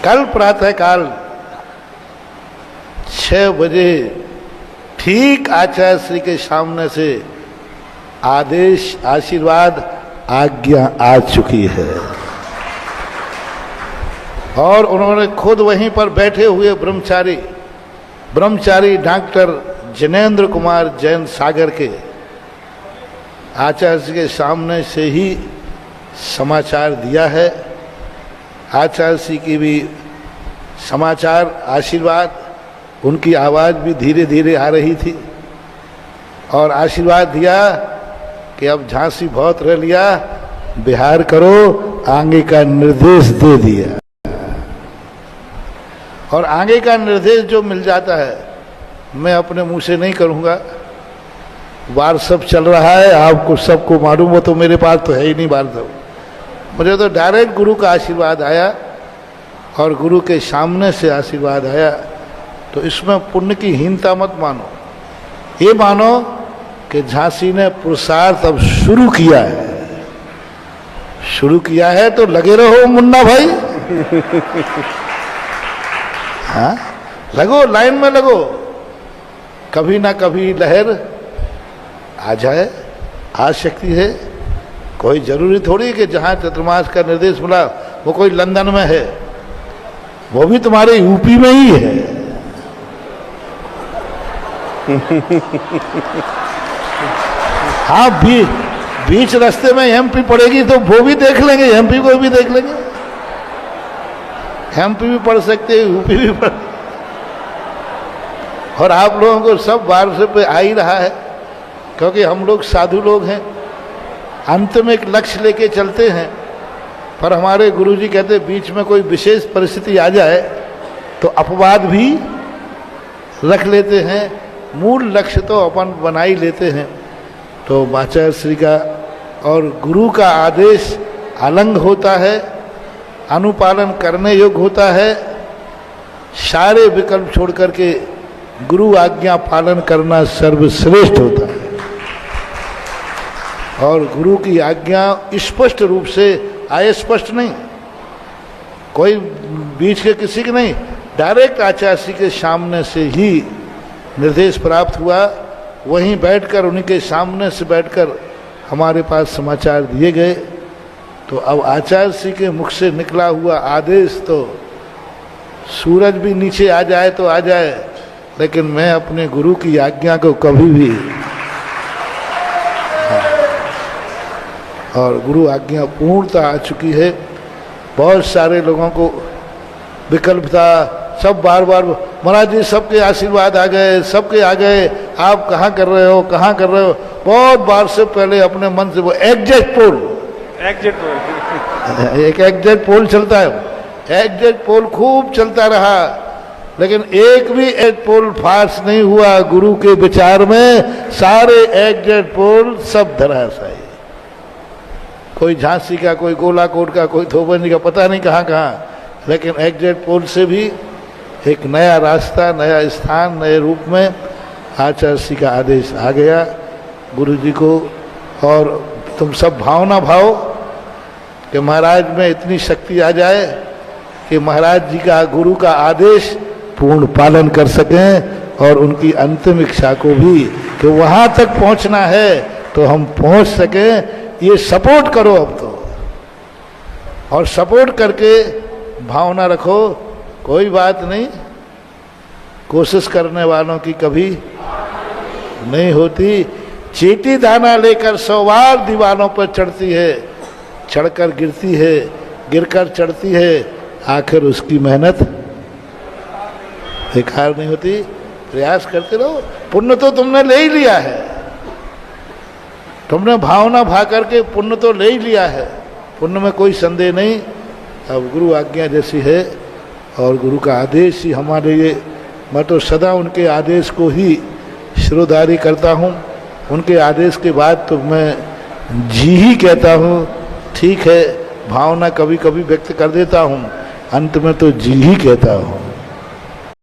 कल प्रातः काल 6 बजे ठीक आचार्य श्री के सामने से आदेश, आशीर्वाद, आज्ञा आ चुकी है। और उन्होंने खुद वहीं पर बैठे हुए ब्रह्मचारी डॉक्टर जनेन्द्र कुमार जैन सागर के आचार्य के सामने से ही समाचार दिया है। आचार्य जी की भी समाचार, आशीर्वाद, उनकी आवाज़ भी धीरे धीरे आ रही थी और आशीर्वाद दिया कि अब झांसी बहुत रह लिया, बिहार करो, आगे का निर्देश दे दिया। और आगे का निर्देश जो मिल जाता है मैं अपने मुंह से नहीं करूँगा, व्हाट्सएप चल रहा है, आपको सबको मालूम हो, तो मेरे पास तो है ही नहीं व्हाट्सएप। मुझे तो डायरेक्ट गुरु का आशीर्वाद आया और गुरु के सामने से आशीर्वाद आया। तो इसमें पुण्य की हीनता मत मानो, ये मानो कि झांसी ने पुरुषार्थ अब शुरू किया है। शुरू किया है तो लगे रहो मुन्ना भाई। हाँ, लगो, लाइन में लगो, कभी ना कभी लहर आ जाए, आ सकती है। कोई जरूरी थोड़ी कि जहाँ चतुर्मास का निर्देश मिला वो कोई लंदन में है, वो भी तुम्हारे यूपी में ही है। हाँ, बीच रास्ते में एमपी पड़ेगी तो वो भी देख लेंगे, एमपी को भी देख लेंगे। एमपी भी पढ़ सकते हैं, यूपी भी पढ़, और आप लोगों को सब बार से पे आ ही रहा है, क्योंकि हम लोग साधु लोग हैं, अंत में एक लक्ष्य लेके चलते हैं। पर हमारे गुरुजी कहते बीच में कोई विशेष परिस्थिति आ जाए तो अपवाद भी रख लेते हैं, मूल लक्ष्य तो अपन बना ही लेते हैं। तो आचार्य श्री का और गुरु का आदेश अलंग होता है, अनुपालन करने योग्य होता है। सारे विकल्प छोड़ करके गुरु आज्ञा पालन करना सर्वश्रेष्ठ होता है। और गुरु की आज्ञा स्पष्ट रूप से, अस्पष्ट नहीं, कोई बीच के किसी की नहीं, डायरेक्ट आचार्य श्री के सामने से ही निर्देश प्राप्त हुआ। वहीं बैठकर, उन्हीं के सामने से बैठकर हमारे पास समाचार दिए गए। तो अब आचार्य श्री के मुख से निकला हुआ आदेश, तो सूरज भी नीचे आ जाए तो आ जाए, लेकिन मैं अपने गुरु की आज्ञा को कभी भी, और गुरु आज्ञा पूर्णता आ चुकी है। बहुत सारे लोगों को विकल्प था, सब बार बार महाराज जी सबके आशीर्वाद आ गए, सबके आ गए, आप कहाँ कर रहे हो, कहाँ कर रहे हो। बहुत बार से पहले अपने मन से वो एग्जैक्ट पोल एक एग्जैक्ट पोल चलता है, एग्जैक्ट पोल खूब चलता रहा, लेकिन एक भी एग्जैक्ट पोल पास नहीं हुआ। गुरु के विचार में सारे एग्जैक्ट पोल सब धराशायी, कोई झांसी का, कोई गोलाकोट का, कोई धोबनी का, पता नहीं कहाँ कहाँ, लेकिन एग्जैक्ट पोल से भी एक नया रास्ता, नया स्थान, नए रूप में आचार्य श्री का आदेश आ गया गुरु जी को। और तुम सब भावना भाव कि महाराज में इतनी शक्ति आ जाए कि महाराज जी का, गुरु का आदेश पूर्ण पालन कर सकें, और उनकी अंतिम इच्छा को भी कि वहाँ तक पहुँचना है तो हम पहुँच सकें। ये सपोर्ट करो अब तो, और सपोर्ट करके भावना रखो, कोई बात नहीं, कोशिश करने वालों की कभी नहीं होती। चींटी दाना लेकर 100 बार दीवारों पर चढ़ती है, चढ़कर गिरती है, गिरकर चढ़ती है, आखिर उसकी मेहनत बेकार नहीं होती। प्रयास करते रहो, पुण्य तो तुमने ले ही लिया है, तुमने भावना भा करके पुण्य तो ले ही लिया है, पुण्य में कोई संदेह नहीं। अब गुरु आज्ञा जैसी है और गुरु का आदेश ही हमारे लिए, मैं तो सदा उनके आदेश को ही शिरोधारी करता हूँ। उनके आदेश के बाद तो मैं जी ही कहता हूँ। ठीक है, भावना कभी कभी व्यक्त कर देता हूँ, अंत में तो जी ही कहता हूँ।